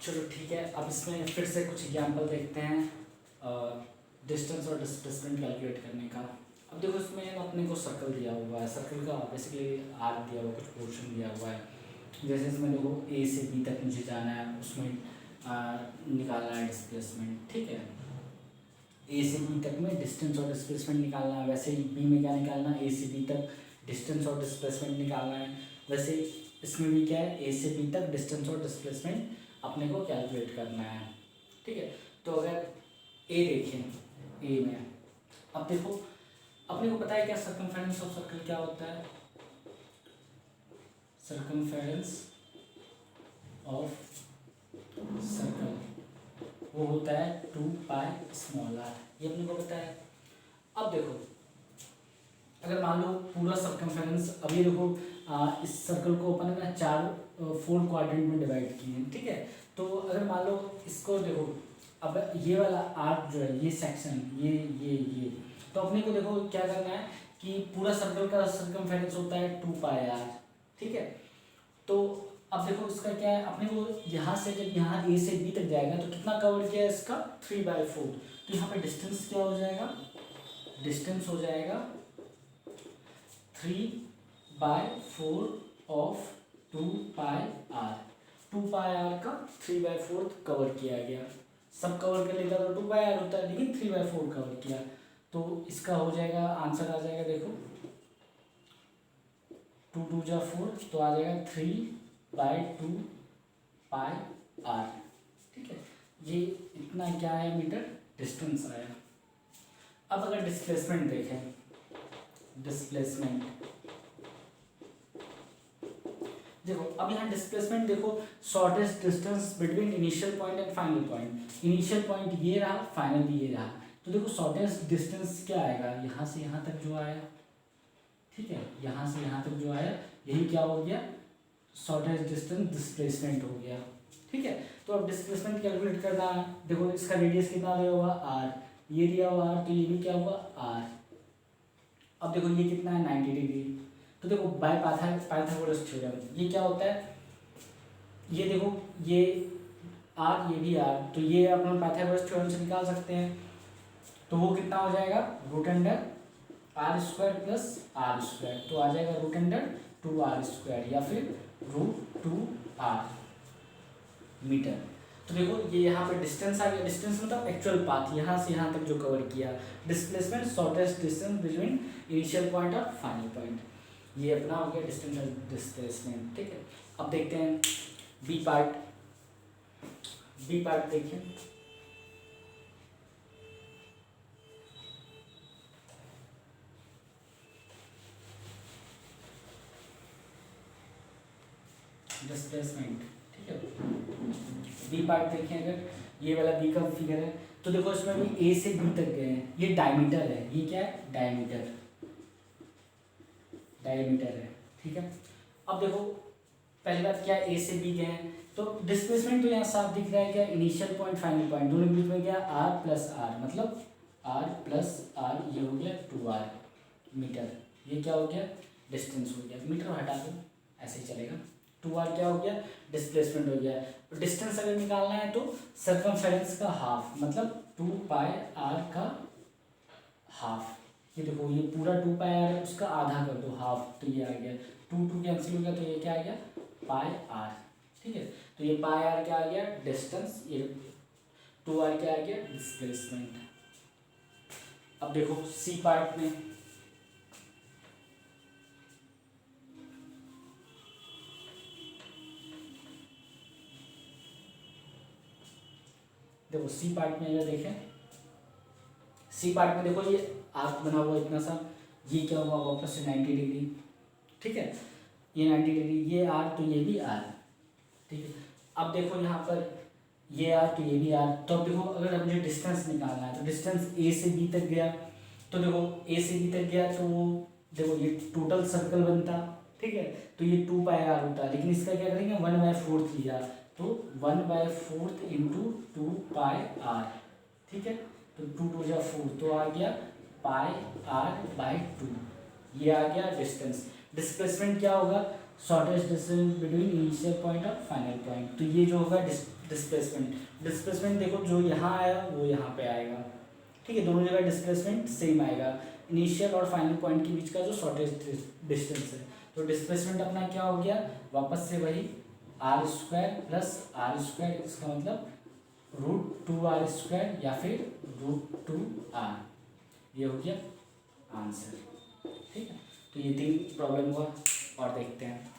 चलो ठीक है, अब इसमें फिर से कुछ एग्जाम्पल देखते हैं डिस्टेंस और डिस्प्लेसमेंट कैलकुलेट करने का। अब देखो इसमें अपने को सर्कल दिया हुआ है, सर्कल का बेसिकली आर्क दिया हुआ, कुछ पोर्शन दिया हुआ है। जैसे इसमें देखो ए से बी तक मुझे जाना है, उसमें निकालना है डिस्प्लेसमेंट, ठीक है। ए से बी तक में डिस्टेंस और डिस्प्लेसमेंट निकालना है, वैसे ही बी में क्या निकालना है, ए से बी तक डिस्टेंस और डिस्प्लेसमेंट निकालना है। वैसे इसमें भी क्या है, ए से बी तक डिस्टेंस और डिस्प्लेसमेंट अपने को कैलकुलेट करना है, ठीक है। तो अगर ए देखें, ए में अब देखो अपने को पता है क्या सर्कमफेरेंस ऑफ सर्कल क्या होता है। सर्कमफेरेंस ऑफ सर्कल वो होता है 2 पाई स्मॉल आर, ये अपने को पता है। अब देखो अगर मान लो पूरा सर्कमफेरेंस, अभी देखो इस सर्कल को अपन ने 4 क्वाड्रेंट में डिवाइड किए हैं, ठीक है। तो अगर मान लो इसको देखो, अब ये वाला आर्क जो है, ये सेक्शन, ये तो अपने को देखो क्या करना है कि पूरा सर्कल का सर्कमफेरेंस होता है 2 पाई आर, ठीक है। तो अब देखो इसका क्या है, अपने को यहाँ से जब यहाँ ए से बी तक जाएगा तो कितना कवर किया है इसका 3/4। तो यहाँ पे डिस्टेंस क्या हो जाएगा, डिस्टेंस हो जाएगा 3/4 of 2 pi r. 2 pi r का 3/4 कवर किया गया। सब कवर कर लेता तो 2 पाई आर होता है, लेकिन 3/4 कवर किया। तो इसका हो जाएगा, आंसर आ जाएगा देखो 2 2 जा 4, तो आ जाएगा 3/2 पाई आर, ठीक है। ये इतना क्या है मीटर डिस्टेंस आया। अब अगर डिस्प्लेसमेंट देखें, डिस्प्लेसमेंट देखो, अब यहाँ डिस्प्लेसमेंट देखो, shortest distance between initial point and final point. Initial point ये रहा, फाइनल भी ये रहा। तो देखो शॉर्टेस्ट डिस्टेंस क्या आएगा, यहाँ से यहाँ तक जो आया, ठीक है, यहाँ से यहाँ तक जो आया, यही क्या हो गया, शॉर्टेस्ट डिस्टेंस डिस्प्लेसमेंट हो गया, ठीक है। तो अब डिस्प्लेसमेंट कैलकुलेट करना है। देखो इसका रेडियस कितना दिया हुआ आर, ये दिया हुआ आर, तो ये भी क्या हुआ आर। अब देखो ये कितना है 90 डिग्री। तो देखो बाय पाइथागोरस थ्योरम ये क्या होता है, ये देखो ये आर ये भी आर, तो ये अपन पाइथागोरस थ्योरम से निकाल सकते हैं। तो वो कितना हो जाएगा, root under r square plus r square, तो आ जाएगा रूट अंडर 2r स्क्वायर या फिर √2r मीटर। तो देखो ये यहाँ पे डिस्टेंस आ गया, डिस्टेंस मतलब एक्चुअल पाथ, यहाँ से यहाँ तक जो कवर किया। Displacement shortest distance between initial point और फाइनल पॉइंट, ये अपना हो गया डिस्टेंस और डिस्प्लेसमेंट, ठीक है। अब देखते हैं बी पार्ट। बी पार्ट देखिए, डिस्प्लेसमेंट, ठीक है। बी पार्ट देखें, अगर ये वाला बी का फिगर है तो देखो इसमें भी ए से बी तक गए हैं, ये डायमीटर है, ये क्या है डायमीटर, डायमीटर है, ठीक है। अब देखो पहली बात क्या, ए से बी गए हैं तो डिस्प्लेसमेंट तो यहाँ साफ दिख रहा है, क्या इनिशियल पॉइंट फाइनल पॉइंट दोनों के बीच में क्या आर प्लस आर, मतलब आर प्लस आर, ये हो गया 2r मीटर। ये क्या हो गया डिस्टेंस हो गया, मीटर हटा दो ऐसे ही चलेगा। 2r क्या हो गया डिस्प्लेसमेंट हो गया। डिस्टेंस अगर निकालना है तो सर्कमफेरेंस का हाफ, मतलब 2 पाई आर का हाफ। ये देखो ये पूरा 2 पाई आर है, उसका आधा कर दो हाफ, तो ये आ गया 2 2 कैंसिल हो गया, तो ये क्या आ गया पाई आर, ठीक है। तो ये पाई आर क्या आ गया डिस्टेंस, ये 2r क्या आ गया डिस्प्लेसमेंट। अब देखो सी पार्ट में, देखो सी पार्ट में अगर देखें, सी पार्ट में देखो ये आर्क बना हुआ इतना सा, ये क्या हुआ वापस से 90 डिग्री, ठीक है, ये 90 डिग्री, ये आर तो ये भी आर, ठीक है। अब देखो यहाँ पर ये आर तो ये भी आर, तो अब देखो अगर मुझे डिस्टेंस निकालना है तो डिस्टेंस ए से बी तक गया, तो देखो ए से बी तक गया तो देखो ये टोटल सर्कल बनता, ठीक है। तो ये 2 पाई आर होता, लेकिन इसका क्या करेंगे 1/4 लिया, तो 1/4 इंटू 2 पाई आर, ठीक है। तो 2 2 जा 4, तो आ गया पाई आर बाई 2, ये आ गया डिस्टेंस। डिस्प्लेसमेंट क्या होगा shortest distance between initial point और फाइनल पॉइंट। तो ये जो होगा डिस्प्लेसमेंट, डिस्प्लेसमेंट देखो जो यहाँ आया वो यहाँ पे आएगा, ठीक है, दोनों जगह डिस्प्लेसमेंट सेम आएगा, इनिशियल और फाइनल पॉइंट के बीच का जो शॉर्टेस्ट डिस्टेंस है। तो डिस्प्लेसमेंट अपना क्या हो गया, वापस से वही r square plus r square, इसका मतलब √2r² या फिर √2r, ये हो गया आंसर, ठीक है। तो ये 3 प्रॉब्लम हुआ और देखते हैं।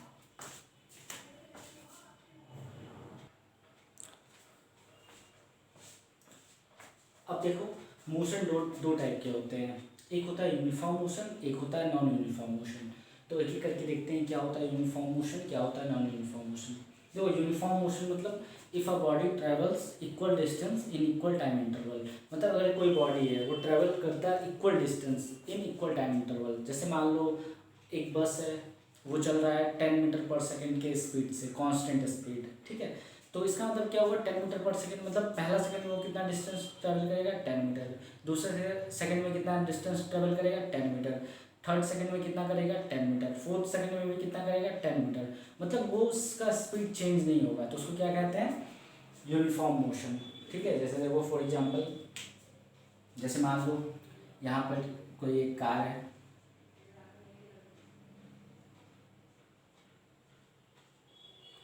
अब देखो मोशन दो टाइप के होते हैं, एक होता है यूनिफॉर्म मोशन, एक होता है नॉन यूनिफॉर्म मोशन। तो एक एक करके देखते हैं क्या होता है यूनिफॉर्म मोशन, क्या होता है नॉन यूनिफॉर्म मोशन। देखो यूनिफॉर्म मोशन मतलब if a body travels equal distance in equal time interval, मतलब अगर कोई बॉडी है वो ट्रेवल करता है equal distance in equal time interval. जैसे मान लो एक बस है, वो चल रहा है 10 मीटर पर सेकेंड के स्पीड से, कांस्टेंट स्पीड, ठीक है। तो इसका मतलब क्या होगा, 10 मीटर पर सेकेंड, मतलब पहला सेकंड में वो कितना डिस्टेंस ट्रेवल करेगा, 10 मीटर। दूसरे सेकंड में कितना डिस्टेंस ट्रेवल करेगा, 10 मीटर। थर्ड सेकंड में कितना करेगा, 10 मीटर। फोर्थ सेकंड में भी कितना करेगा, 10 मीटर। मतलब वो उसका स्पीड चेंज नहीं होगा, तो उसको क्या कहते हैं, यूनिफॉर्म मोशन, ठीक है। जैसे देखो फॉर एग्जाम्पल, जैसे मान लो यहाँ पर कोई एक कार है,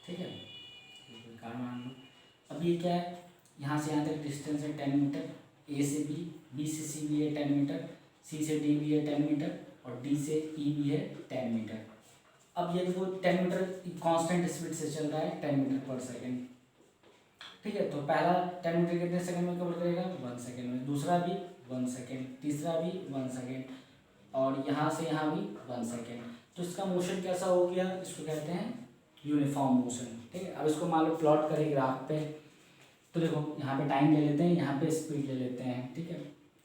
ठीक है, कोई कार मान लो। अब ये क्या है, यहाँ से यहाँ तक डिस्टेंस है 10 मीटर, ए से बी, बी से सी भी है 10 मीटर, सी से डी भी है 10 मीटर और डी से ई भी है 10 मीटर। अब ये देखो 10 मीटर कांस्टेंट स्पीड से चल रहा है 10 मीटर पर सेकेंड, ठीक है। तो पहला 10 मीटर कितने सेकंड में कवर करेगा, 1 सेकंड में। दूसरा भी 1 सेकंड, तीसरा भी 1 सेकंड और यहाँ से यहाँ भी 1 सेकंड। तो इसका मोशन कैसा हो गया, इसको कहते हैं यूनिफॉर्म मोशन, ठीक है। अब इसको मान लो प्लॉट करें ग्राफ पे, तो देखो यहाँ पे टाइम ले लेते हैं, यहाँ पे स्पीड ले लेते हैं, ठीक है।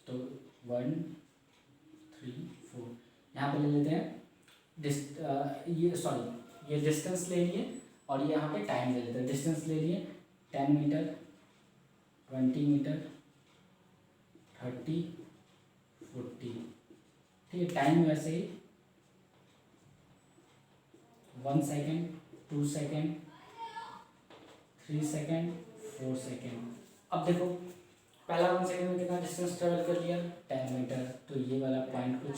तो 1 3 4 यहाँ पे ले लेते हैं ये डिस्टेंस ले लिए और ये यहाँ पे टाइम ले लेते हैं। डिस्टेंस ले लिए 10 मीटर, 20 मीटर, 30, 40, ठीक है। टाइम वैसे ही 1 सेकेंड, 2 सेकेंड, 3 सेकेंड, 4 सेकेंड। अब देखो पहला 1 सेकेंड में कितना डिस्टेंस ट्रेवल कर लिया, 10 मीटर, तो ये वाला पॉइंट कुछ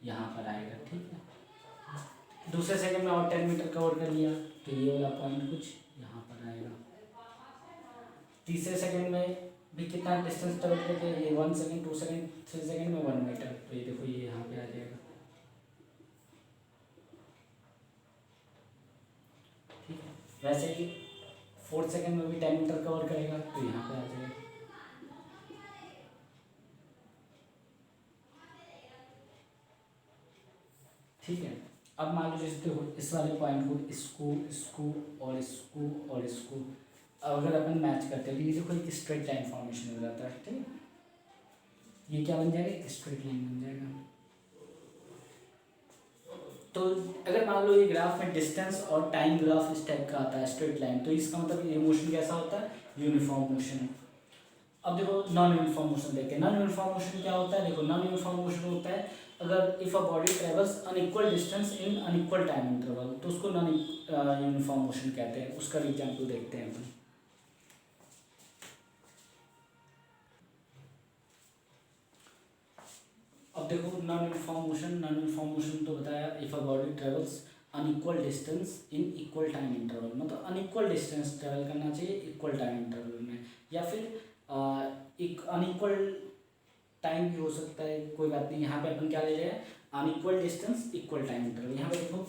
यहाँ पर आएगा, ठीक है। दूसरे सेकंड में और 10 मीटर कवर कर लिया, तो ये वाला पॉइंट कुछ यहाँ पर आएगा। तीसरे सेकंड में भी कितना डिस्टेंस ट्रेवल करके, ये 1 सेकंड, 2 सेकंड, 3 सेकंड में 1 मीटर, तो ये देखो ये यहाँ पे आ जाएगा, ठीक है। वैसे ही 4 सेकंड में भी 10 मीटर कवर करेगा, तो यहाँ पे आ जाएगा, ठीक है। अब मान लो जैसे देखो इस वाले पॉइंट को इसको इसको और इसको और इसको अगर अपन मैच करते हैं तो ये देखो एक स्ट्रेट लाइन फॉर्मेशन हो जाता है, ठीक है। ये क्या बन जाएगा, एक स्ट्रेट लाइन बन जाएगा। तो अगर मान लो ये ग्राफ में डिस्टेंस और टाइम ग्राफ इस टाइप का आता है स्ट्रेट लाइन, तो इसका मतलब ये मोशन कैसा होता है, यूनिफॉर्म मोशन। अब देखो नॉन यूनिफॉर्म मोशन देखते हैं। नॉन यूनिफॉर्म मोशन क्या होता है, देखो नॉन यूनिफॉर्म मोशन होता है अगर if a body travels unequal distance in unequal time interval, तो उसको नॉन यूनिफॉर्म मोशन कहते हैं। उसका भी एग्जाम्पल देखते हैं अपन। अब देखो नॉन यूनिफॉर्म मोशन तो बताया if a body travels unequal distance in equal time interval, मतलब अनइक्वल डिस्टेंस ट्रेवल करना चाहिए इक्वल टाइम इंटरवल में, या फिर एक अनइक्वल टाइम भी हो सकता है, कोई बात नहीं। यहाँ पे अपन क्या ले जाए, unequal distance equal time interval. यहाँ पे देखो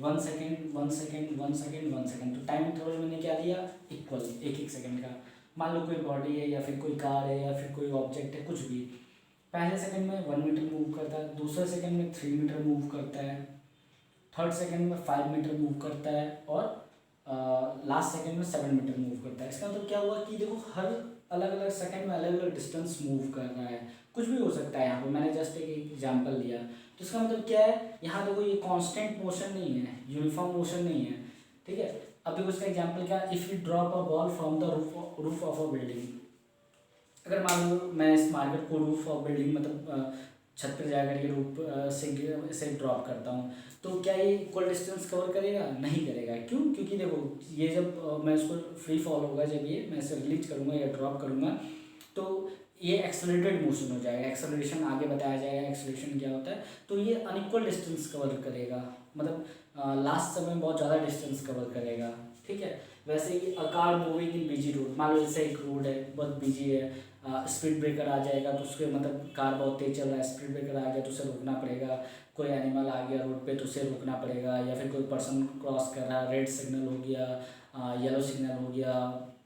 1 सेकेंड 1 सेकेंड 1 सेकेंड 1 सेकेंड, तो टाइम इंटरवल मैंने क्या दिया, इक्वल, एक एक सेकेंड का। मान लो कोई बॉडी है या फिर कोई कार है या फिर कोई ऑब्जेक्ट है, कुछ भी, पहले सेकंड में 1 मीटर मूव करता है, दूसरे सेकंड में 3 मीटर मूव करता है, थर्ड सेकंड में 5 मीटर मूव करता है और लास्ट सेकंड में 7 मीटर मूव करता है। इसका मतलब क्या हुआ कि देखो हर अलग अलग सेकंड में अलग अलग डिस्टेंस मूव कर रहा है, कुछ भी हो सकता है। यहाँ पर मैंने जस्ट एक एग्जाम्पल दिया, तो इसका मतलब क्या है, यहाँ देखो ये कांस्टेंट मोशन नहीं है, यूनिफॉर्म मोशन नहीं है, ठीक है। अब देखो इसका एग्जाम्पल क्या, if you drop a ball from the roof of a building. अगर मान लो मैं इस मार्केट को रूफ ऑफ बिल्डिंग मतलब छत पर जाकर के रूप से ड्रॉप करता हूँ, तो क्या ये इक्वल डिस्टेंस कवर करेगा? नहीं करेगा। क्यों? क्योंकि देखो ये जब मैं इसको फ्री फॉल होगा, जब ये मैं इसे रिलीज करूँगा या ड्रॉप करूँगा, तो ये एक्सेलरेटेड मोशन हो जाएगा। एक्सेलरेशन आगे बताया जाएगा एक्सेलरेशन क्या होता है। तो ये अनइक्वल डिस्टेंस कवर करेगा, मतलब लास्ट समय बहुत ज़्यादा डिस्टेंस कवर करेगा। ठीक है। वैसे ही a car moving in busy road, मान लो जैसे एक रोड है बहुत बिजी है, स्पीड ब्रेकर आ जाएगा तो उसके मतलब कार बहुत तेज चल रहा है, स्पीड ब्रेकर आ गया तो उसे रोकना पड़ेगा। कोई एनिमल आ गया रोड पे तो उसे रोकना पड़ेगा, या फिर कोई पर्सन क्रॉस कर रहा है, रेड सिग्नल हो गया, येलो सिग्नल हो गया,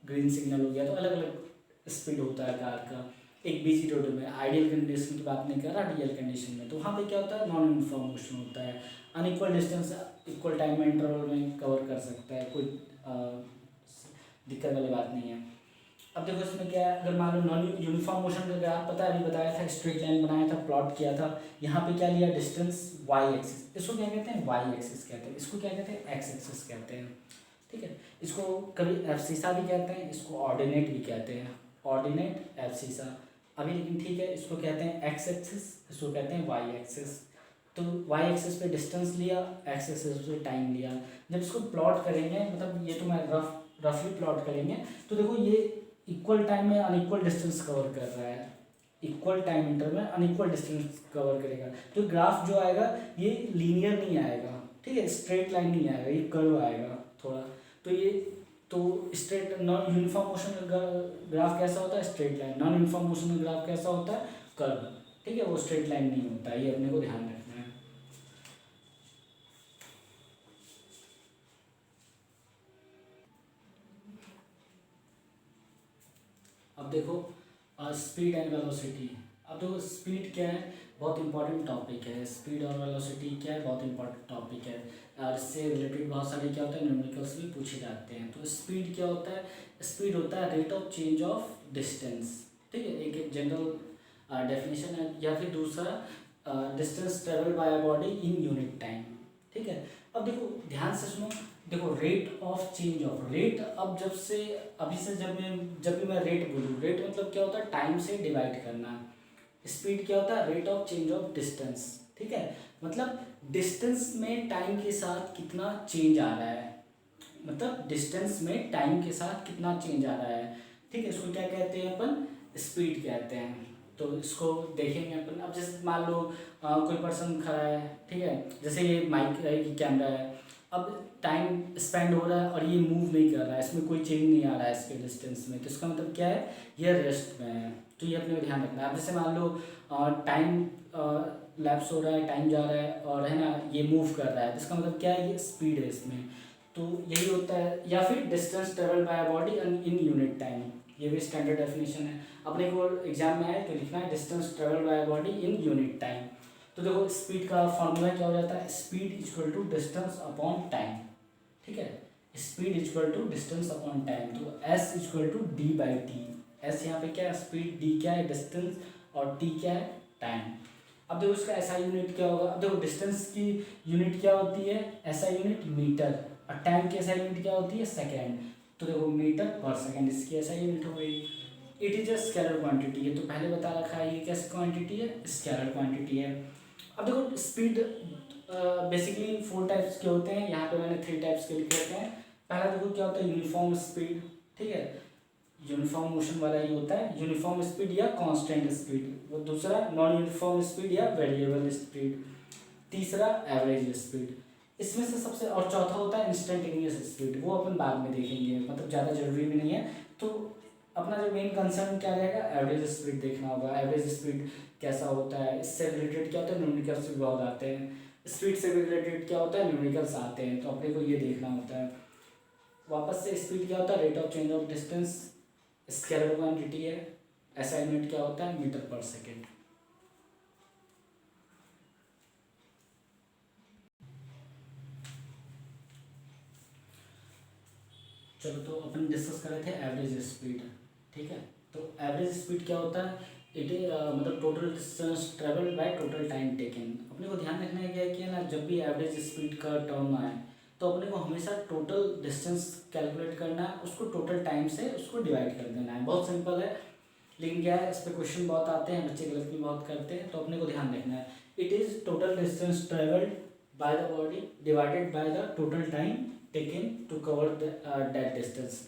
ग्रीन सिग्नल हो गया, तो अलग अलग स्पीड होता है कार का एक बिजी रोड में। आइडियल कंडीशन की बात नहीं कर रहा, रियल कंडीशन में। तो वहाँ पे क्या होता है? नॉन यूनिफॉर्म मोशन होता है। अनइक्वल डिस्टेंस इक्वल टाइम में इंटरवल में कवर कर सकता है, कोई दिक्कत वाली बात नहीं है। अब देखो इसमें क्या है, अगर मान लो नॉन यूनिफॉर्म मोशन का ग्राफ पता है, अभी बताया था, स्ट्रेट लाइन बनाया था, प्लॉट किया था। यहाँ पे क्या लिया? Distance y axis. इसको क्या कहते हैं? वाई एक्सिस कहते हैं। इसको क्या कहते हैं? एक्स एक्सिस कहते हैं। ठीक है। इसको कभी एब्सिसा भी कहते हैं, इसको ऑर्डिनेट भी कहते हैं, ऑर्डिनेट एब्सिसा। अभी लेकिन ठीक है, इसको कहते हैं एक्स एक्सिस, इसको कहते हैं वाई एक्सिस। तो वाई एक्सिस पे डिस्टेंस लिया, एक्स एक्सिस पे टाइम लिया। जब इसको प्लॉट करेंगे, मतलब ये तो मैं रफली प्लॉट करेंगे, तो देखो ये इक्वल टाइम में अनइक्वल डिस्टेंस कवर कर रहा है, इक्वल टाइम इंटरवल में अनइक्वल डिस्टेंस कवर करेगा। तो ग्राफ जो आएगा ये लीनियर नहीं आएगा, ठीक है, स्ट्रेट लाइन नहीं आएगा, ये कर्व आएगा थोड़ा। तो ये तो स्ट्रेट नॉन यूनिफॉर्म मोशन का ग्राफ कैसा होता है? Straight line. Non uniform motion का ग्राफ कैसा होता है? कर्व। ठीक है, वो स्ट्रेट लाइन नहीं होता है, ये अपने को ध्यान रखना है। अब देखो स्पीड एंड वेलोसिटी। अब देखो स्पीड क्या है? बहुत इंपॉर्टेंट टॉपिक है। स्पीड और वेलोसिटी क्या है? बहुत इंपॉर्टेंट टॉपिक है, और इससे रिलेटेड बहुत सारे क्या होता है न्यूमेरिकल्स भी पूछे जाते हैं। तो स्पीड क्या होता है? स्पीड होता है rate of change of distance. ठीक है, एक जनरल डेफिनेशन है। या फिर दूसरा distance travel by a body in unit time. ठीक है। अब देखो ध्यान से सुनो, देखो rate of change of rate. अब जब से अभी से जब भी मैं रेट बोलूँ, रेट मतलब क्या होता है? टाइम से डिवाइड करना। स्पीड क्या होता है? Rate of change of distance. ठीक है, मतलब डिस्टेंस में टाइम के साथ कितना चेंज आ रहा है, मतलब डिस्टेंस में टाइम के साथ कितना चेंज आ रहा है। ठीक है, इसको क्या कहते हैं अपन? स्पीड कहते हैं। तो इसको देखेंगे अपन। अब जैसे मान लो कोई पर्सन खड़ा है, ठीक है, जैसे ये माइक है, ये कैमरा है। अब टाइम स्पेंड हो रहा है और ये मूव नहीं कर रहा है, इसमें कोई चेंज नहीं आ रहा है इसके डिस्टेंस में, तो इसका मतलब क्या है? ये रेस्ट में है। तो ये अपने को ध्यान रखना है। अब जैसे मान लो टाइम लैप्स हो रहा है, टाइम जा रहा है और है ना, ये मूव कर रहा है, तो इसका मतलब क्या है? ये स्पीड है इसमें। तो यही होता है। या फिर distance travel by a body in unit time, ये भी स्टैंडर्ड डेफिनेशन है। अपने को एग्जाम में आए तो लिखना है distance travel by a body in unit time. तो देखो स्पीड का फॉर्मूला क्या हो जाता है? Speed equal to distance upon time. ठीक है, speed equal to distance upon time. तो S equal to D by T. S यहाँ पे क्या है? स्पीड, डी क्या है? डिस्टेंस, और टी क्या है? टाइम। अब देखो इसका एसआई यूनिट क्या होगा? अब देखो डिस्टेंस की यूनिट क्या होती है? एसआई यूनिट मीटर, और टाइम की एसआई यूनिट क्या होती है? सेकेंड। तो देखो मीटर पर सेकेंड इसकी एसआई यूनिट हो गई। It is a scalar quantity है, तो पहले बता रखा है ये कैसी क्वांटिटी है? स्केलर क्वांटिटी है। अब देखो स्पीड बेसिकली 4 टाइप्स के होते हैं, यहाँ पे मैंने 3 टाइप्स के लिख रखे हैं। पहला देखो क्या होता है? Uniform speed. ठीक है, यूनिफॉर्म मोशन वाला ही होता है, यूनिफॉर्म स्पीड या कांस्टेंट स्पीड। वो दूसरा नॉन यूनिफॉर्म स्पीड या वेरिएबल स्पीड। तीसरा एवरेज स्पीड। इसमें से सबसे, और चौथा होता है इंस्टेंटेनियस स्पीड, वो अपन बाद में देखेंगे, मतलब ज़्यादा जरूरी भी नहीं है। तो अपना जो मेन कंसर्न क्या रहेगा? एवरेज स्पीड देखना होगा। एवरेज स्पीड कैसा होता है, इससे रिलेटेड क्या होता है? न्यूमेरिकल्स भी बहुत आते हैं। स्पीड से रिलेटेड क्या होता है? न्यूमेरिकल्स आते हैं, तो अपने को ये देखना होता है। वापस से स्पीड क्या होता है? Rate of change of distance, scalar quantity है। एसआई यूनिट क्या होता है? मीटर पर सेकेंड। चलो तो अपन डिस्कस कर रहे थे एवरेज स्पीड। ठीक है, तो एवरेज स्पीड क्या होता है? इट इज मतलब total distance travel by total time taken. अपने को ध्यान रखना है क्या है कि ना, जब भी एवरेज स्पीड का टर्म आए तो अपने को हमेशा टोटल डिस्टेंस कैलकुलेट करना है, उसको टोटल टाइम से उसको डिवाइड कर देना है। बहुत सिंपल है। लेकिन क्या है, इस पर क्वेश्चन बहुत आते हैं, बच्चे गलत भी बहुत करते हैं, तो अपने को ध्यान रखना है। It is total distance travelled by the body divided by the total time taken to cover that distance.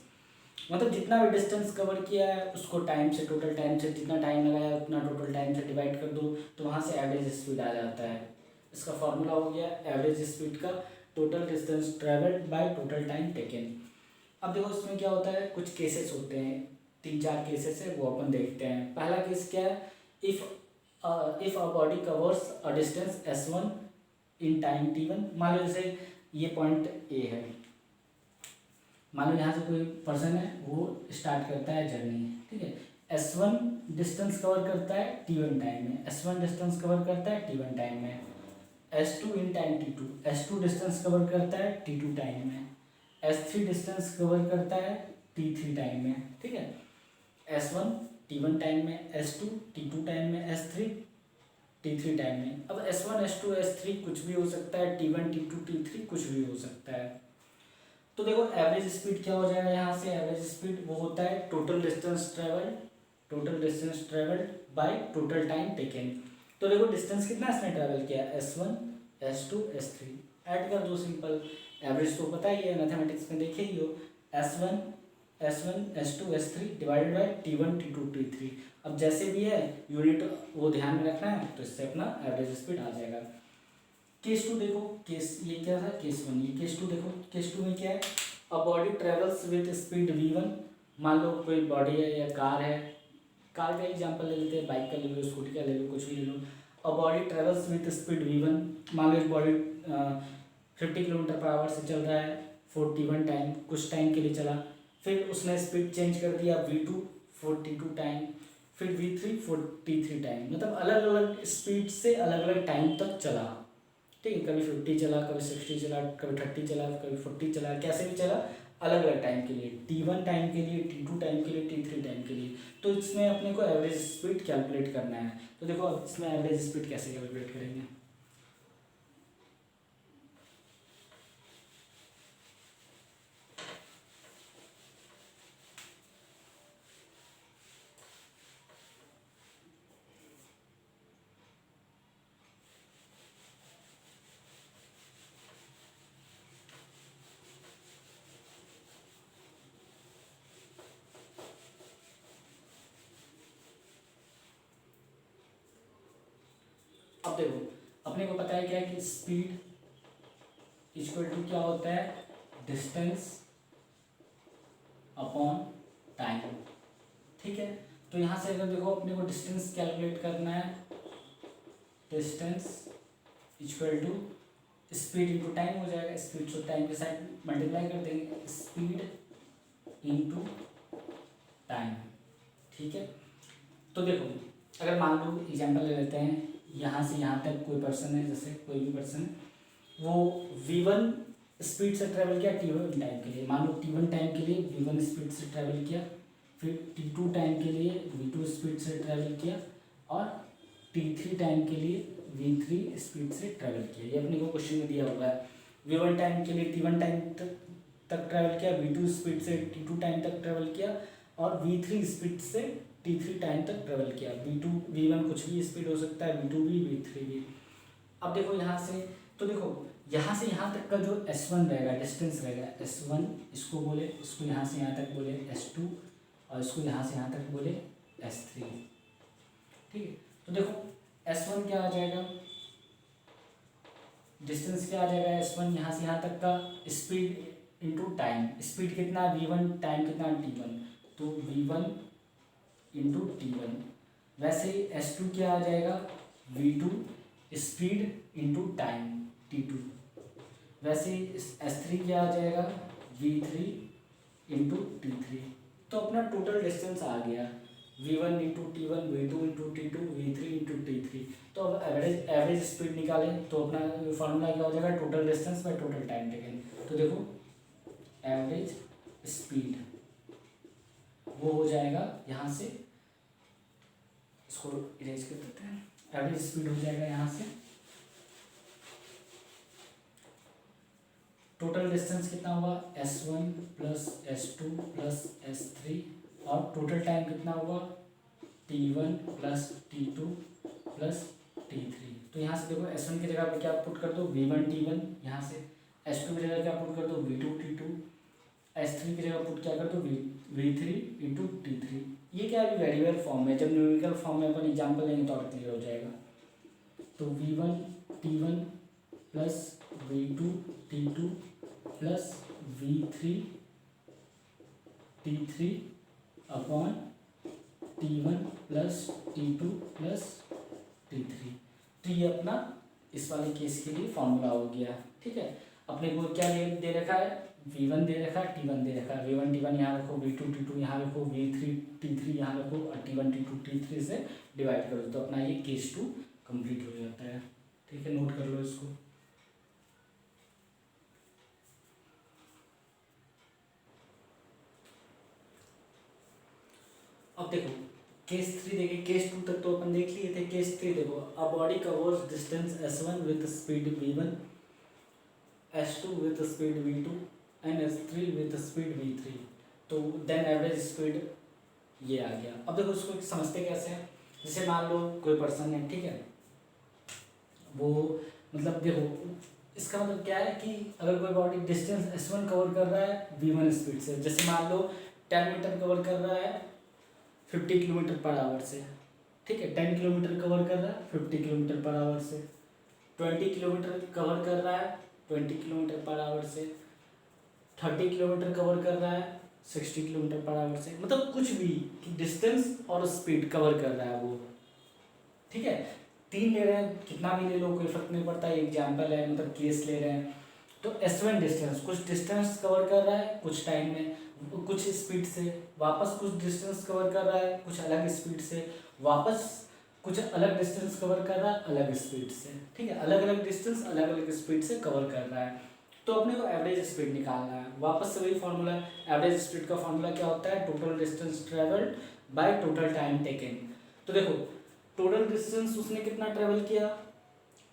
मतलब जितना भी डिस्टेंस कवर किया है उसको टाइम से, टोटल टाइम से जितना टाइम लगाया उतना टोटल टाइम से डिवाइड कर दो, तो वहाँ से एवरेज स्पीड आ जाता है। इसका फॉर्मूला हो गया एवरेज स्पीड का, total distance travelled by total time taken. अब देखो इसमें क्या होता है, कुछ केसेस होते हैं, 3-4 केसेस है, वो अपन देखते हैं। पहला केस क्या है, if a body covers a distance s1 in time t1। मान लो जैसे ये पॉइंट ए है, मान लो यहाँ से कोई पर्सन है, वो स्टार्ट करता है जर्नी, ठीक है, s1 डिस्टेंस कवर करता है t1 टाइम में, s1 डिस्टेंस कवर करता है t1 टाइम में, s2 in time t2, s2 distance cover करता है t2 टाइम में, s3 डिस्टेंस कवर करता है t3 टाइम में, ठीक है, s1 t1 टाइम में, s2 t2 टाइम में, s3 t3 टाइम में। अब s1 s2 s3 कुछ भी हो सकता है, t1 t2 t3 कुछ भी हो सकता है। तो देखो एवरेज स्पीड क्या हो जाएगा, यहाँ से एवरेज स्पीड वो होता है total distance travelled by total time taken. तो देखो डिस्टेंस कितना इसने ट्रैवल किया, s1 s2 s3, ऐड कर दो सिंपल, एवरेज तो पता ही है, मैथमेटिक्स में देखे ही हो, s1 s2 s3 divided by t1 t2 t3। अब जैसे भी है यूनिट वो ध्यान में रखना है, तो इससे अपना एवरेज स्पीड आ जाएगा। केस 2 देखो, केस ये क्या था, केस 1, ये केस 2 देखो, केस 2 में क्या है, अ body travels with speed v1। मान लो कोई बॉडी है या कार है, कार का एग्जांपल ले लेते हैं, बाइक का ले लो, स्कूटी का ले लो, कुछ भी ले लो। A body travels with speed v1, मान लो एक बॉडी 50 किलोमीटर पर आवर से चल रहा है 41 टाइम, कुछ टाइम के लिए चला, फिर उसने स्पीड चेंज कर दिया v2 42 टाइम, फिर v3 43 टाइम, मतलब अलग अलग स्पीड से अलग अलग टाइम तक चला, ठीक है, कभी 50 चला, कभी 60 चला, कभी 30 चला, कभी 40 चला, कैसे भी चला, अलग अलग टाइम के लिए, t1 टाइम के लिए, t2 टाइम के लिए, t3 टाइम के लिए। तो इसमें अपने को एवरेज स्पीड कैलकुलेट करना है। तो देखो अब इसमें एवरेज स्पीड कैसे कैलकुलेट करेंगे। अब देखो अपने को पता है क्या है कि स्पीड इक्वल टू क्या होता है, डिस्टेंस अपॉन टाइम, ठीक है। तो यहाँ से अगर देखो अपने को डिस्टेंस कैलकुलेट करना है, distance equal to speed into time हो जाएगा, स्पीड को टाइम के साथ मल्टीप्लाई कर देंगे, स्पीड इंटू टाइम, ठीक है। तो देखो अगर मान लो एग्जांपल ले लेते हैं, यहाँ से यहाँ तक कोई पर्सन है, जैसे कोई भी पर्सन है, वो v1 स्पीड से ट्रैवल किया t1 टाइम के लिए, मान लो t1 टाइम के लिए v1 स्पीड से ट्रैवल किया, फिर t2 टाइम के लिए v2 स्पीड से ट्रैवल किया, और t3 टाइम के लिए v3 स्पीड से ट्रैवल किया। ये अपने को क्वेश्चन में दिया हुआ है। v1 टाइम के लिए t1 टाइम तक ट्रैवल किया, v2 स्पीड से t2 टाइम तक ट्रैवल किया, और v3 स्पीड से t3 टाइम तक ट्रैवल किया। v1 कुछ भी स्पीड हो सकता है, v2 भी, v3 भी। अब देखो यहाँ से, तो देखो यहाँ से यहाँ तक का जो s1 रहेगा, डिस्टेंस रहेगा s1, इसको बोले, इसको यहाँ से यहाँ तक बोले s2, और इसको यहाँ से यहाँ तक बोले s3, ठीक है। तो देखो s1 क्या आ जाएगा, डिस्टेंस क्या आ जाएगा s1 यहाँ से यहाँ तक का, स्पीड इंटू टाइम, स्पीड कितना v1, टाइम कितना t1, तो v1 इंटू t1। वैसे ही s2 क्या आ जाएगा, v2 speed into time t2। वैसे ही s3 क्या आ जाएगा, v3 इंटू t3। तो अपना टोटल डिस्टेंस आ गया v1 into t1, v2 into t2, v3 into t3। तो अब एवरेज स्पीड निकालें, तो अपना फार्मूला क्या हो जाएगा, total distance by total time taken. तो देखो एवरेज स्पीड वो हो जाएगा, यहाँ से इसको इरेज कर देते हैं, एवरेज स्पीड हो जाएगा यहाँ से, टोटल डिस्टेंस कितना हुआ s1 plus s2 plus s3, और टोटल टाइम कितना हुआ T1 plus T2 plus T3। तो यहाँ से देखो S1 की जगह पे क्या पुट कर दो V1 T1, यहाँ से S2 की जगह क्या पुट कर दो V2 T2, S3 की जगह पुट क्या कर दो V3 इंटू T3। ये क्या है वेरिएबल फॉर्म में, जब न्यूमेरिकल फॉर्म में अपन एग्जाम्पल लेंगे तो और क्लियर हो जाएगा। तो V1 T1 plus V2 T2 plus V3 T3 upon T1 plus T2 plus T3। तो ये अपना इस वाले केस के लिए फॉर्मूला हो गया। ठीक है, अपने को क्या दे रखा है, V1 दे रखा है, T1 दे रखा है। V1 T1 यहाँ रखो, V2 T2 यहाँ रखो, V3 T3 यहाँ रखो और T1 T2 T3 से डिवाइड करो तो अपना ये केस 2 कंप्लीट हो जाता है। ठीक है, नोट कर लो इसको। अब देखो केस 3 देखे, केस 2 तक तो अपन देख लिए थे। केस 3 देखो, a body covers distance S1 with speed V1, S2 with speed V2 and S3 with speed V3। तो देन एवरेज स्पीड ये आ गया। अब देखो उसको समझते कैसे हैं, जैसे मान लो कोई पर्सन है, ठीक है, वो मतलब देखो इसका मतलब क्या है कि अगर कोई बॉडी डिस्टेंस S1 कवर कर रहा है V1 स्पीड से, जैसे मान लो 10 मीटर कवर कर रहा है 50 किलोमीटर पर आवर से, ठीक है, 10 किलोमीटर कवर कर रहा है 50 किलोमीटर पर आवर से, 20 किलोमीटर कवर कर रहा है 20 किलोमीटर पर आवर से, 30 किलोमीटर कवर कर रहा है 60 किलोमीटर पर आवर से, मतलब कुछ भी डिस्टेंस और स्पीड कवर कर रहा है वो। ठीक है, 3 ले रहे हैं, कितना भी ले लो कोई फर्क नहीं पड़ता, एग्जाम्पल है, मतलब केस ले रहे हैं। तो S1 डिस्टेंस कुछ डिस्टेंस कवर कर रहा है कुछ टाइम में कुछ स्पीड से, वापस कुछ डिस्टेंस कवर कर रहा है कुछ अलग स्पीड से, वापस कुछ अलग डिस्टेंस कवर कर रहा है अलग स्पीड से। ठीक है, अलग अलग डिस्टेंस अलग अलग स्पीड से कवर कर रहा है। तो अपने को एवरेज स्पीड निकालना है। वापस से वही फॉर्मूला, एवरेज स्पीड का फॉर्मूला क्या होता है, total distance travelled by total time taken. तो देखो टोटल डिस्टेंस उसने कितना ट्रेवल किया,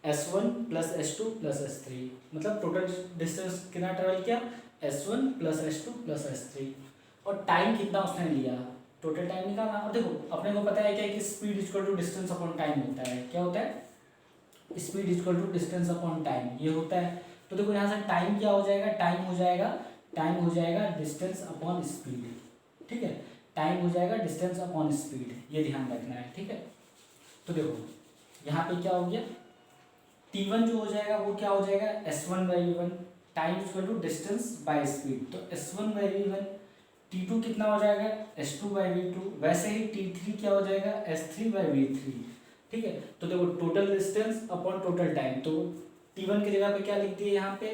S1 plus S2 plus S3, मतलब टोटल डिस्टेंस कितना ट्रेवल किया, S1 plus S2 plus S3, और टाइम कितना उसने लिया, टोटल टाइम निकालना। अब देखो अपने को पता है क्या कि speed equal to distance upon time होता है। क्या होता है, speed equal to distance upon time, ये होता है। तो देखो यहाँ से टाइम क्या हो जाएगा, टाइम हो जाएगा डिस्टेंस अपॉन स्पीड। ठीक है, टाइम हो जाएगा डिस्टेंस अपॉन स्पीड, ये ध्यान रखना है। ठीक है, तो देखो यहाँ पे क्या हो गया, T1 जो हो जाएगा वो क्या हो जाएगा, S1 by V1, time equal to distance by speed, तो S1 बाई V1। T2 कितना हो जाएगा, S2 बाई V2। वैसे ही T3 क्या हो जाएगा, S3 बाई V3। ठीक है, तो देखो total distance upon total time, तो T1 की जगह पे क्या लिख दिए यहाँ पे,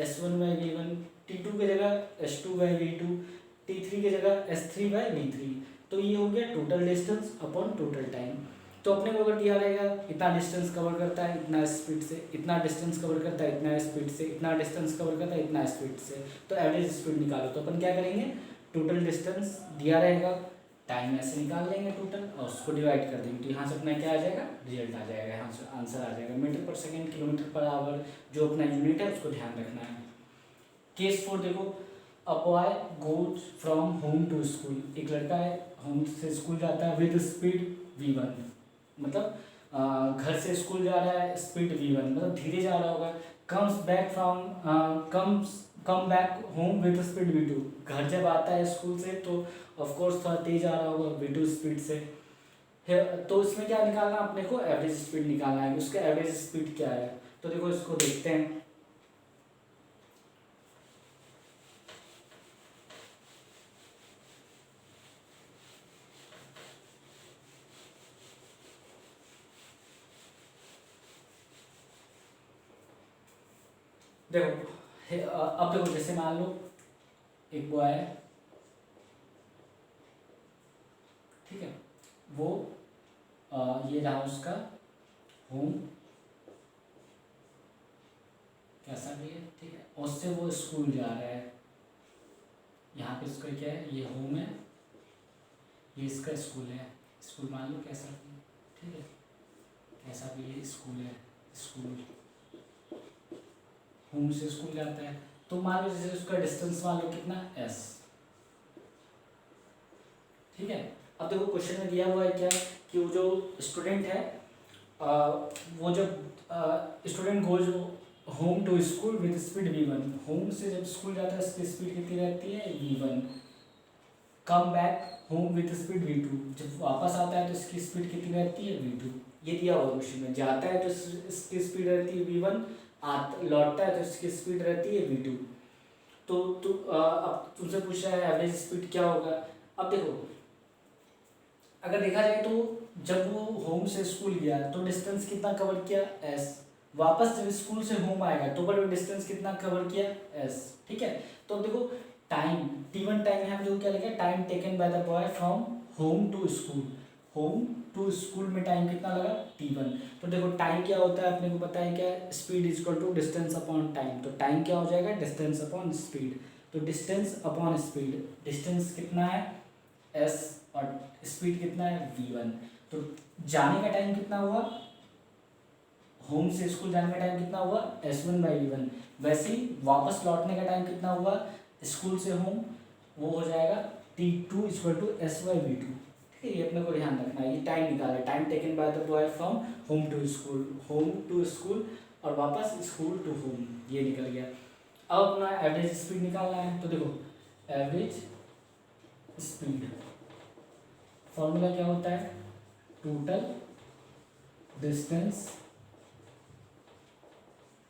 S1 बाई V1, T2 की जगह S2 बाई V2, T3 की जगह S3 बाई V3। तो ये हो गया total distance upon total time. तो अपने को अगर दिया रहेगा इतना डिस्टेंस कवर करता है इतना स्पीड से, इतना डिस्टेंस कवर करता है इतना स्पीड से, इतना डिस्टेंस कवर करता है इतना स्पीड से, तो एवरेज स्पीड निकालो। तो अपन क्या करेंगे, टोटल डिस्टेंस दिया रहेगा, टाइम ऐसे निकाल लेंगे टोटल और उसको डिवाइड कर देंगे, तो यहाँ से अपना क्या आ जाएगा, रिजल्ट आ जाएगा, यहाँ से आंसर आ जाएगा। मीटर पर सेकेंड, किलोमीटर पर आवर जो अपना यूनिट है उसको ध्यान रखना है। केस 4 देखो, a boy goes from home to school, एक लड़का है होम से स्कूल जाता है विद स्पीड V1, मतलब घर से स्कूल जा रहा है स्पीड V1, मतलब धीरे जा रहा होगा। Come back home with speed V2, घर जब आता है स्कूल से तो ऑफ कोर्स थोड़ा तेज आ रहा होगा V2 स्पीड से। तो इसमें क्या निकालना, अपने को एवरेज स्पीड निकालना है, उसका एवरेज स्पीड क्या है। तो देखो इसको देखते हैं। देखो अब देखो जैसे मान लो एक बॉय है, ठीक है, वो ये रहा उसका होम, कैसा भी है, ठीक है, उससे वो स्कूल जा रहा है। यहाँ पे इसका क्या है, ये होम है, ये इसका स्कूल है, स्कूल मान लो कैसा भी, ठीक है, कैसा भी ये स्कूल है, स्कूल होम से स्कूल जाता है। तो मान लो जैसे उसका डिस्टेंस मान लो कितना S, ठीक है, अब देखो क्वेश्चन में दिया हुआ है क्या कि वो जो स्टूडेंट है वो जब student goes home to school with speed v1, home से जब स्कूल जाता है इसकी स्पीड कितनी रहती है v1, come back home with speed v2, जब वापस आता है तो इसकी स्पीड कितनी रहती है v2। ये दिया हुआ क्वेश्चन में, जाता है तो इसकी स्पीड रहती है v1, लौटता है तो इसकी स्पीड रहती है v2। तो अब तुमसे पूछ रहा है एवरेज स्पीड क्या होगा। अब देखो अगर देखा जाए तो जब वो होम से स्कूल गया तो डिस्टेंस कितना कवर किया s, वापस जब स्कूल से होम आएगा तो पर डिस्टेंस कितना कवर किया s, ठीक है। तो अब देखो टाइम t1 टाइम यहाँ पे जो क्या लिखा है, time taken by the boy from home to school, home to school में टाइम कितना लगा t1। तो देखो टाइम क्या होता है अपने को पता है क्या, speed is equal to distance upon time, तो टाइम क्या हो जाएगा डिस्टेंस अपॉन स्पीड, तो डिस्टेंस अपॉन स्पीड, डिस्टेंस कितना है s और स्पीड कितना है v1। तो जाने का टाइम कितना हुआ, होम से स्कूल जाने का टाइम कितना हुआ s1/v1, वैसे ही वापस लौटने का टाइम कितना हुआ स्कूल से होम, वो हो जाएगा t2 = s/v2, ठीक है। ये अपने को ध्यान रखना है, ये टाइम निकाला है, time taken by the boy from home to school और वापस स्कूल टू होम, ये निकल गया। अब अपना एवरेज स्पीड निकालना है, तो देखो एवरेज स्पीड फॉर्मूला क्या होता है, total distance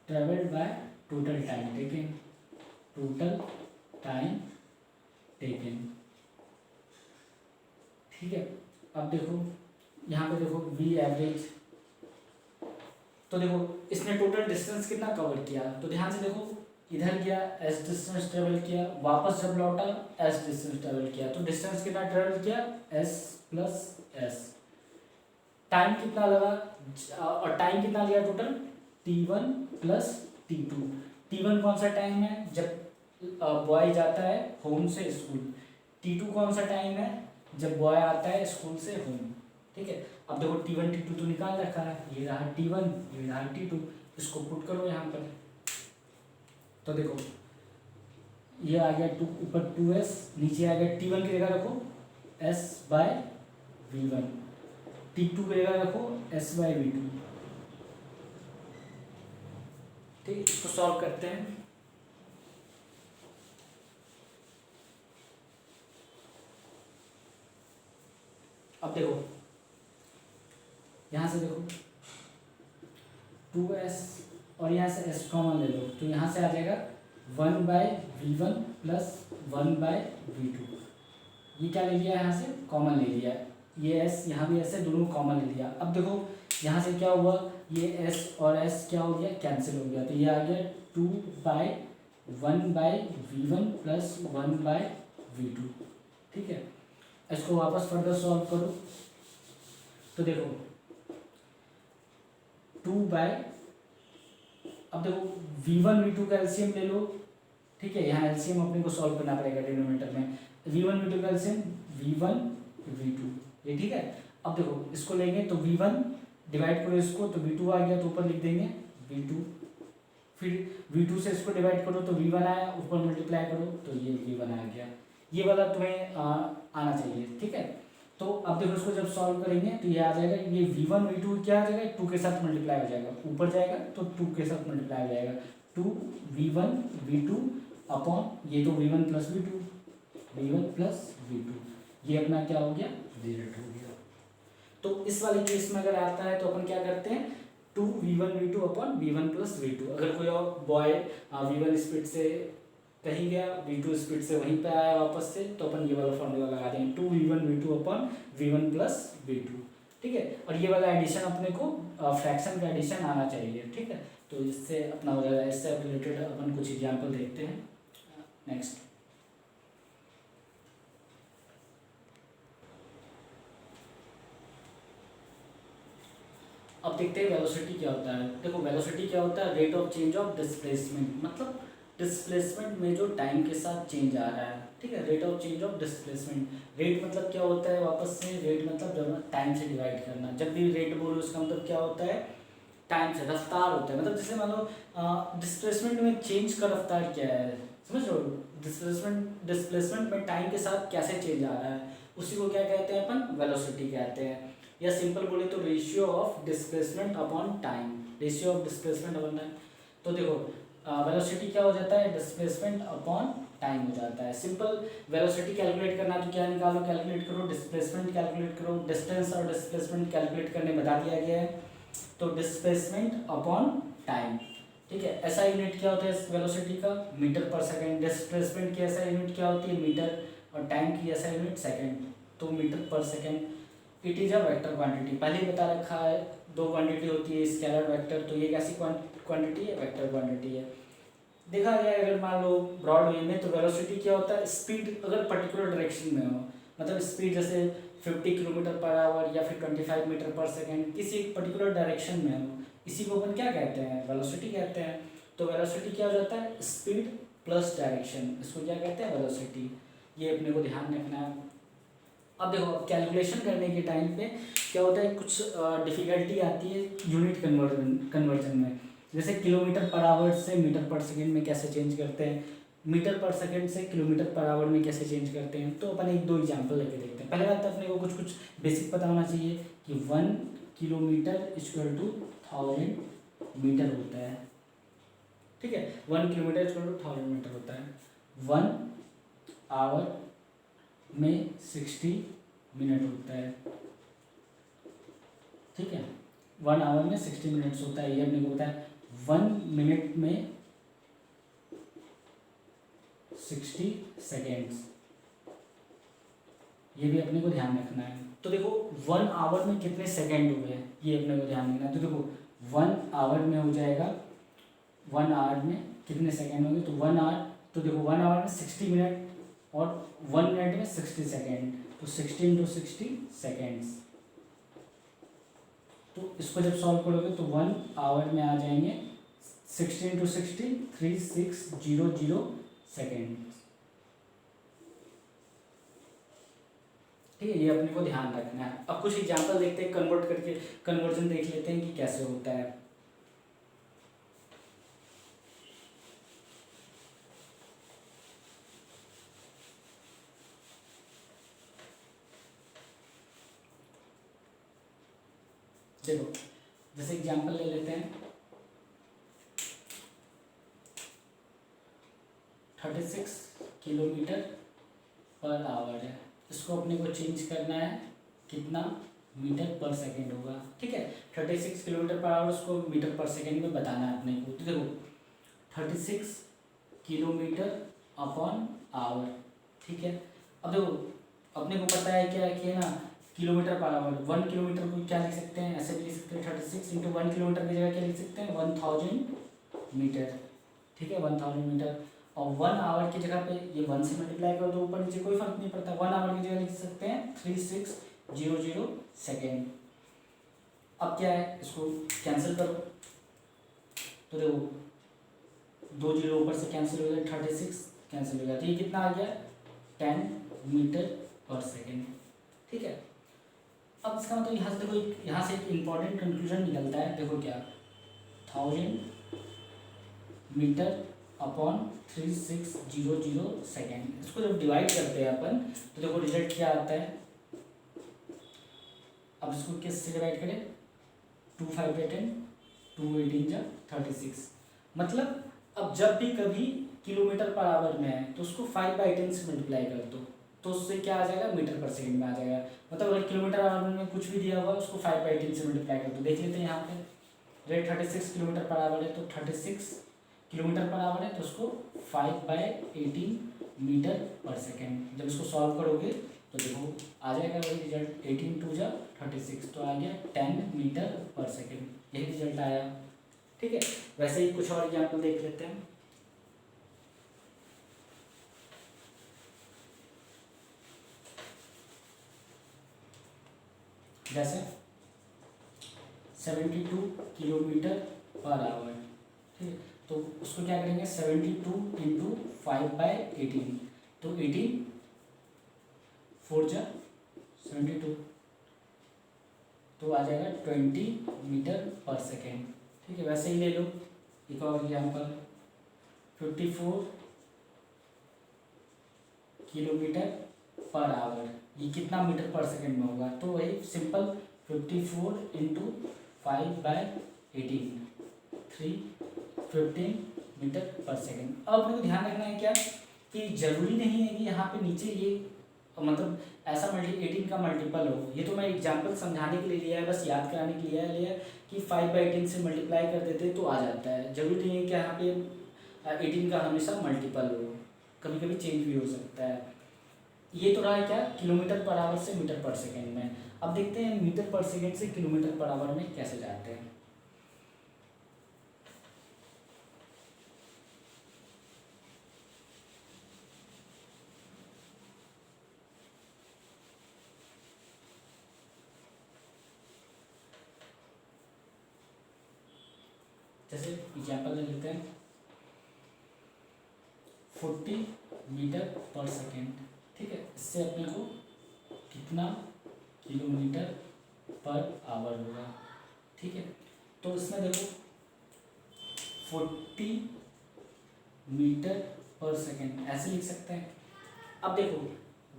travelled by total time taken, total time taken, ठीक है। अब देखो यहाँ पे देखो वी एवरेज, तो देखो इसने टोटल डिस्टेंस कितना कवर किया, तो ध्यान से देखो इधर गया एस डिस्टेंस ट्रेवल किया, वापस जब लौटा एस डिस्टेंस ट्रेवल किया, तो डिस्टेंस कितना ट्रेवल किया एस प्लस एस, टाइम कितना लगा और टाइम कितना लिया total t1 plus t2। t1 कौन सा टाइम है जब बॉय जाता है होम से स्कूल, t2 कौन सा टाइम है जब बॉय आता है स्कूल से होम, ठीक है। अब देखो t1 t2 तो निकाल रखा है, ये रहा t1 ये रहा t2, इसको पुट करो यहाँ पर, तो देखो ये आ गया 2 ऊपर 2s, नीचे आ गया t1 की जगह रखो s/v1, t2 की जगह रखो s/v2, ठीक। इसको सॉल्व करते हैं, अब देखो यहाँ से देखो 2s और यहाँ से s कॉमन ले लो, तो यहाँ से आ जाएगा 1/v1 प्लस 1/v2, ये क्या ले लिया यहाँ से कॉमन ले लिया, ये s यहाँ भी s है, दोनों कॉमन ले लिया। अब देखो यहाँ से क्या हुआ, ये s और s क्या हो गया कैंसिल हो गया, तो ये आ गया 2/1/v1 प्लस 1/v2, ठीक है। इसको वापस फर्दर सॉल्व करो, तो देखो 2/, अब देखो v1 v2 का एलसीएम ले लो, ठीक है। यहाँ एलसीएम अपने को सॉल्व करना पड़ेगा डिनोमिनेटर में, v1 v2 का एलसीएम v1 v2, ये ठीक है। अब देखो इसको लेंगे तो v1 डिवाइड करो इसको तो v2 आ गया, तो ऊपर लिख देंगे v2, फिर v2 से इसको डिवाइड करो तो v1 आया, ऊपर मल्टीप्लाई करो तो ये v1 आ गया, ये वाला तुम्हें आना चाहिए, ठीक है। तो अब देखो इसको जब सॉल्व करेंगे तो ये आ जाएगा, ये v1 v2 क्या आ जाएगा 2 के साथ मल्टीप्लाई हो जाएगा, ऊपर जाएगा तो 2 के साथ मल्टीप्लाई हो जाएगा, 2v1 v2 अपॉन ये तो v1 प्लस v2, ये अपना क्या हो गया डिवाइड हो गया। तो इस वाले केस में अगर आता है तो अपन क्या करते हैं 2v1 v2 upon v1 plus v2, अगर कोई और बॉय v1 स्पीड से कहीं गया v2 स्पीड से वहीं पे आया वापस से, तो अपन ये वाला फॉर्मूला लगा देंगे 2v1 v2 upon v1 plus v2, ठीक है। और ये वाला एडिशन अपने को फ्रैक्शन का एडिशन आना चाहिए, ठीक है। तो इससे अपना हो जाएगा, इससे रिलेटेड अपन कुछ एग्जाम्पल देखते हैं नेक्स्ट। अब देखते हैं वेलोसिटी क्या होता है। देखो वेलोसिटी क्या होता है, rate of change of displacement, मतलब डिस्प्लेसमेंट में जो टाइम के साथ चेंज आ रहा है, ठीक है। Rate of change of displacement, rate मतलब क्या होता है वापस से, रेट मतलब जब टाइम से डिवाइड करना, जब भी रेट बोलो उसका मतलब क्या होता है टाइम से, रफ्तार होता है, मतलब जैसे मान लो डिस्प्लेसमेंट में चेंज का रफ्तार क्या है समझ रहे हो, डिस्प्लेसमेंट में टाइम के साथ कैसे चेंज आ रहा है उसी को क्या कहते हैं अपन, वेलोसिटी कहते हैं। या सिंपल बोले तो ratio of displacement upon time, ratio of displacement upon time. तो देखो वेलोसिटी क्या हो जाता है, डिस्प्लेसमेंट अपॉन टाइम हो जाता है। सिंपल वेलोसिटी कैलकुलेट करना तो क्या निकालो, कैलकुलेट करो, डिस्प्लेसमेंट कैलकुलेट करो, डिस्टेंस और डिस्प्लेसमेंट कैलकुलेट करने बता दिया गया है। तो डिस्प्लेसमेंट अपॉन टाइम, ठीक है। ऐसा यूनिट क्या होता है इस वेलोसिटी का, मीटर पर सेकंड। डिस्प्लेसमेंट की ऐसा यूनिट क्या होती है, मीटर, और टाइम की ऐसा यूनिट सेकंड, तो मीटर पर second. It is a vector quantity, पहले ही बता रखा है, दो क्वांटिटी होती है, स्केलर वेक्टर, तो ये कैसी क्वांटिटी है, वेक्टर क्वांटिटी है। देखा जाए अगर मान लो ब्रॉड वे में, तो वेलोसिटी क्या होता है, स्पीड अगर पर्टिकुलर डायरेक्शन में हो, मतलब स्पीड जैसे 50 किलोमीटर पर आवर या फिर 25 मीटर पर सेकेंड, किसी पर्टिकुलर डायरेक्शन में हो, इसी को अपन क्या कहते हैं, वेलोसिटी कहते हैं। तो वेलोसिटी क्या हो जाता है, स्पीड प्लस डायरेक्शन, इसको क्या कहते हैं, वेलोसिटी। ये अपने को ध्यान रखना है। अब देखो, अब कैलकुलेशन करने के टाइम पे क्या होता है, कुछ डिफ़िकल्टी आती है यूनिट कन्वर्जन में। जैसे किलोमीटर पर आवर से मीटर पर सेकंड में कैसे चेंज करते हैं, मीटर पर सेकंड से किलोमीटर पर आवर में कैसे चेंज करते हैं। तो अपन एक दो एग्जांपल लेके देखते हैं। पहले बात तो अपने को कुछ बेसिक पता होना चाहिए कि 1 किलोमीटर इक्वल टू 1000 मीटर होता है, ठीक है। 1 किलोमीटर इक्वल टू 1000 मीटर होता है। 1 आवर में 60 मिनट होता है, ठीक है। 1 आवर में 60 मिनट्स होता है, ये अपने को बताया। 1 मिनट में 60 सेकेंड्स, ये भी अपने को ध्यान रखना है। तो देखो 1 आवर में कितने सेकेंड हुए हैं, ये अपने को ध्यान रखना है। तो देखो 1 आवर में हो जाएगा, 1 आवर में कितने सेकेंड होंगे, तो 1 आवर, तो देखो 1 आवर में 60 मिनट और 1 मिनट में 60 सेकेंड, तो 60 इंटू 60 सेकेंड्स। तो इसको जब सॉल्व करोगे तो 1 आवर में आ जाएंगे 60 इंटू 60 3600 सेकेंड, ठीक है। ये अपने को ध्यान रखना है। अब कुछ एग्जांपल देखते हैं, कन्वर्ट करके कन्वर्जन देख लेते हैं कि कैसे होता है। देखो जैसे एग्जांपल ले लेते हैं, 36 किलोमीटर पर आवर है, इसको अपने को चेंज करना है कितना, मीटर पर सेकंड होगा, ठीक है। 36 किलोमीटर पर आवर उसको मीटर पर सेकंड में बताना है अपने को। तो देखो 36 किलोमीटर अपॉन आवर, ठीक है। अब देखो अपने को पता है क्या कि है ना, किलोमीटर पर आवर, 1 किलोमीटर को क्या लिख सकते हैं, ऐसे भी लिख सकते हैं, 36 इंटू 1 किलोमीटर की जगह क्या लिख सकते हैं, 1000 मीटर, ठीक है, 1000 मीटर। और 1 आवर की जगह पे ये 1 से मल्टीप्लाई कर दो, ऊपर नीचे कोई फर्क नहीं पड़ता। 1 आवर की जगह लिख सकते हैं 3600 सेकेंड। अब क्या है, इसको कैंसिल करो, तो देखो 2 जीरो ऊपर से कैंसिल हो गया, 36 कैंसिल हो गया, तो ये कितना आ गया, 10 मीटर पर सेकेंड, ठीक है। अब इसका मतलब यहाँ से देखो, यहाँ से एक इम्पॉर्टेंट कंक्लूजन निकलता है, देखो क्या, 1000 मीटर अपॉन 3600 सेकेंड, इसको जब डिवाइड करते हैं अपन तो देखो रिजल्ट क्या आता है। अब इसको किससे डिवाइड करें, 2 5 10 2 18 जा 36, मतलब अब जब भी कभी किलोमीटर पर आवर में है तो उसको 5/10 से मल्टीप्लाई कर दो, तो उससे क्या आ जाएगा, मीटर पर सेकंड में आ जाएगा। मतलब अगर किलोमीटर आवर में कुछ भी दिया हुआ है उसको 5/10 से मल्टीप्लाई कर दो। देख लेते हैं यहाँ पे रेट 36 किलोमीटर पर आवर है, तो 36 किलोमीटर पर आवर है, तो उसको 5/18 मीटर पर सेकेंड। जब इसको सॉल्व करोगे तो देखो आ जाएगा वही रिजल्ट, 18 2 जा 36, तो आ गया 10 मीटर पर सेकेंड, यही रिजल्ट आया, ठीक है। वैसे ही कुछ और एग्जाम्पल देख लेते हैं। जैसे 72 किलोमीटर पर आवर, ठीक है, तो उसको क्या करेंगे, 72 इंटू 5/18, तो 18 4 जा 72, तो आ जाएगा 20 मीटर पर सेकेंड, ठीक है। वैसे ही ले लो एक और एग्जाम्पल, 54 किलोमीटर पर आवर, ये कितना मीटर पर सेकेंड में होगा, तो वही सिंपल 54 इंटू 5/18, 315 मीटर पर सेकेंड। अब अपने को ध्यान रखना है क्या कि जरूरी नहीं है कि यहाँ पे नीचे ये मतलब ऐसा 18 का मल्टीपल हो, ये तो मैं एग्जांपल समझाने के लिए लिया है, बस याद कराने के लिए लिया है कि 5/18 से मल्टीप्लाई कर देते तो आ जाता है। जरूरी नहीं है कि यहाँ पे 18 का हमेशा मल्टीपल हो, कभी कभी चेंज भी हो सकता है। ये तो रहा है क्या किलोमीटर पर आवर से मीटर पर सेकेंड में। अब देखते हैं मीटर पर सेकेंड से किलोमीटर पर आवर में कैसे जाते हैं। जैसे एग्जाम्पल ले लेते हैं 40 मीटर पर सेकेंड, ठीक है, इससे अपने को कितना किलोमीटर पर आवर होगा, ठीक है। तो इसमें देखो 40 मीटर पर सेकेंड ऐसे लिख सकते हैं। अब देखो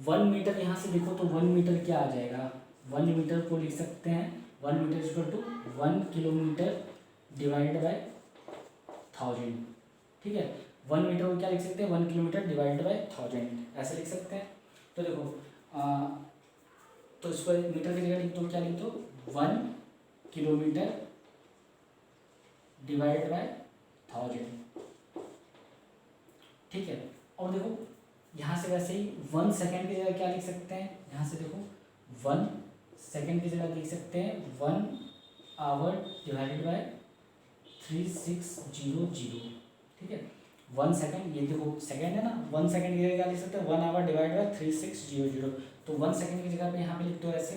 1 मीटर, यहाँ से देखो तो 1 मीटर क्या आ जाएगा, 1 मीटर को लिख सकते हैं 1 metre equal to 1 kilometre divided by 1000, ठीक है। 1 मीटर को क्या लिख सकते हैं 1 किलोमीटर डिवाइडेड बाय 1000 ऐसे लिख सकते हैं। तो देखो तो इसको मीटर की जगह लिख दो, क्या लिख दो 1 किलोमीटर डिवाइडेड बाय 1000, ठीक है। और देखो यहाँ से वैसे ही 1 सेकेंड की जगह क्या लिख सकते हैं, यहाँ से देखो 1 सेकेंड की जगह लिख सकते हैं 1 आवर डिवाइडेड बाय 3600, ठीक है। 1 सेकेंड, ये देखो सेकेंड है ना, 1 सेकेंड की जगह क्या लिख सकते हैं 1 आवर डिवाइड बाय 3600, तो 1 सेकेंड की जगह पे यहाँ पे लिख दो ऐसे,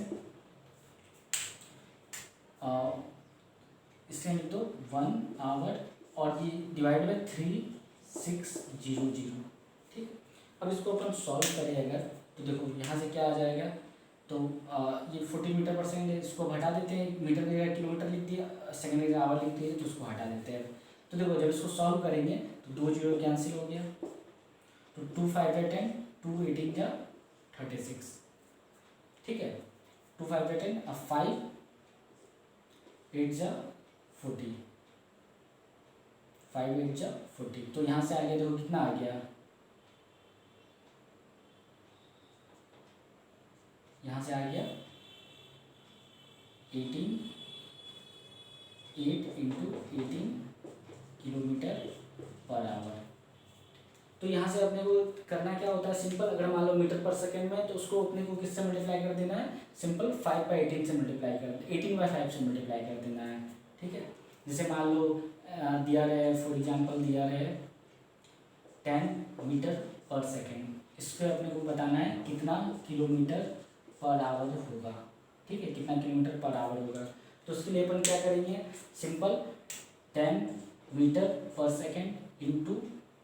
इससे लिख दो 1 आवर और ये डिवाइड बाय 3600, ठीक। अब इसको अपन सॉल्व करें अगर, तो देखो यहाँ से क्या आ जाएगा, तो ये 40 मीटर पर सेकेंड है, इसको हटा देते हैं, मीटर की जगह किलोमीटर लिख दिया, सेकेंड की जगह आवर लिख दिया, तो उसको हटा देते हैं। तो देखो जब इसको सॉल्व करेंगे तो 2 जीरो कैंसिल हो गया, तो 2 5 10, 2 18 जा 36, ठीक है। 2 5 10, अब 5 8 जा 40, 5 8 जा 40, तो यहाँ से आ गया, देखो कितना आ गया, यहाँ से आ गया 18 8 इंटू 18 किलोमीटर पर आवर। तो यहाँ से अपने को करना क्या होता है सिंपल, अगर मान लो मीटर पर सेकेंड में तो उसको अपने को किससे मल्टीप्लाई कर देना है, सिंपल 5/18 से मल्टीप्लाई कर 18/5 से मल्टीप्लाई कर देना है, ठीक है। जैसे मान लो दिया रहे, फॉर एग्जांपल दिया रहे 10 मीटर पर सेकेंड, इसको अपने को बताना है कितना किलोमीटर पर आवर होगा, ठीक है, कितना किलोमीटर पर आवर होगा। तो उसके लिए अपन क्या करेंगे, सिंपल 10 मीटर पर सेकेंड इंटू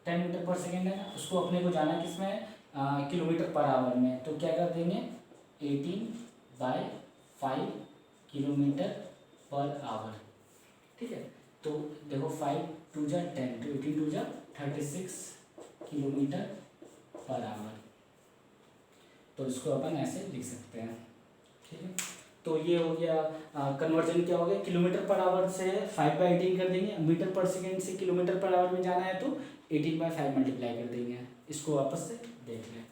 10 मीटर पर सेकेंड है ना, उसको अपने को जाना किसमें किलोमीटर पर आवर में, तो क्या कर देंगे 18/5 किलोमीटर पर आवर, ठीक है। तो देखो 5 2 जा 10, तो 18 2 जा 36 किलोमीटर पर आवर, तो इसको अपन ऐसे लिख सकते हैं, ठीक है। तो ये हो गया कन्वर्जन, क्या हो गया किलोमीटर पर आवर से 5/18 कर देंगे, मीटर पर सेकेंड से किलोमीटर पर आवर में जाना है तो 18/5 मल्टीप्लाई कर देंगे। इसको वापस से देख लें।